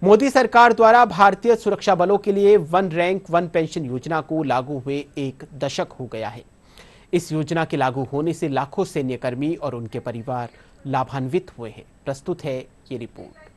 मोदी सरकार द्वारा भारतीय सुरक्षा बलों के लिए वन रैंक वन पेंशन योजना को लागू हुए एक दशक हो गया है। इस योजना के लागू होने से लाखों सैन्यकर्मी और उनके परिवार लाभान्वित हुए हैं। प्रस्तुत है ये रिपोर्ट।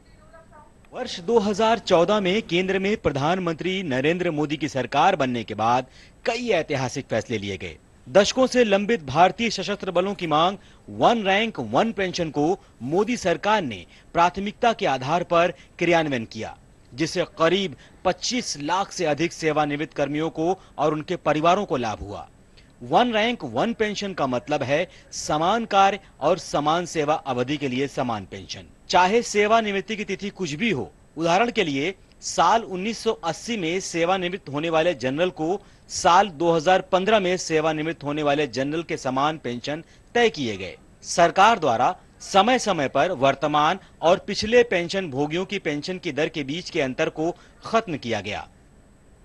वर्ष 2014 में केंद्र में प्रधानमंत्री नरेंद्र मोदी की सरकार बनने के बाद कई ऐतिहासिक फैसले लिए गए। दशकों से लंबित भारतीय सशस्त्र बलों की मांग वन रैंक वन पेंशन को मोदी सरकार ने प्राथमिकता के आधार पर क्रियान्वयन किया, जिससे करीब 25 लाख से अधिक सेवानिवृत्त कर्मियों को और उनके परिवारों को लाभ हुआ। वन रैंक वन पेंशन का मतलब है समान कार्य और समान सेवा अवधि के लिए समान पेंशन, चाहे सेवानिवृत्ति की तिथि कुछ भी हो। उदाहरण के लिए साल 1980 में सेवानिवृत्त होने वाले जनरल को साल 2015 में सेवानिवृत्त होने वाले जनरल के समान पेंशन तय किए गए। सरकार द्वारा समय समय पर वर्तमान और पिछले पेंशन भोगियों की पेंशन की दर के बीच के अंतर को खत्म किया गया।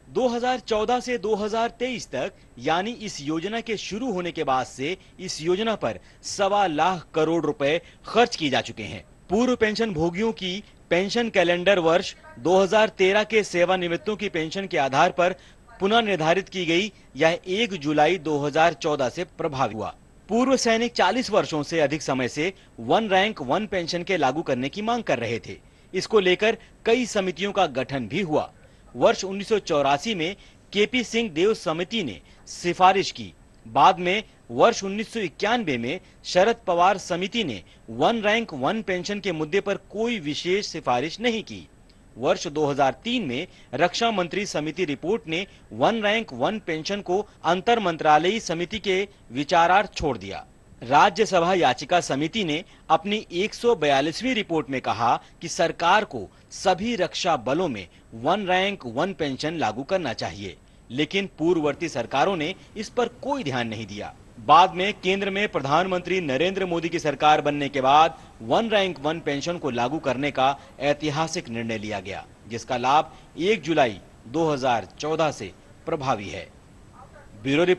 2014 से 2023 तक यानी इस योजना के शुरू होने के बाद से इस योजना पर 1.25 लाख करोड़ रुपए खर्च किए जा चुके हैं। पूर्व पेंशन भोगियों की पेंशन कैलेंडर वर्ष 2013 के सेवानिवृत्तों की पेंशन के आधार पर पुनः निर्धारित की गई। यह 1 जुलाई 2014 से प्रभावी हुआ। पूर्व सैनिक 40 वर्षों से अधिक समय से वन रैंक वन पेंशन के लागू करने की मांग कर रहे थे। इसको लेकर कई समितियों का गठन भी हुआ। वर्ष 1984 में केपी सिंह देव समिति ने सिफारिश की। बाद में वर्ष 1991 में शरद पवार समिति ने वन रैंक वन पेंशन के मुद्दे पर कोई विशेष सिफारिश नहीं की। वर्ष 2003 में रक्षा मंत्री समिति रिपोर्ट ने वन रैंक वन पेंशन को अंतर मंत्रालयी समिति के विचारार्थ छोड़ दिया। राज्यसभा याचिका समिति ने अपनी 142वीं रिपोर्ट में कहा कि सरकार को सभी रक्षा बलों में वन रैंक वन पेंशन लागू करना चाहिए, लेकिन पूर्ववर्ती सरकारों ने इस पर कोई ध्यान नहीं दिया। बाद में केंद्र में प्रधानमंत्री नरेंद्र मोदी की सरकार बनने के बाद वन रैंक वन पेंशन को लागू करने का ऐतिहासिक निर्णय लिया गया, जिसका लाभ 1 जुलाई 2014 से प्रभावी है। ब्यूरो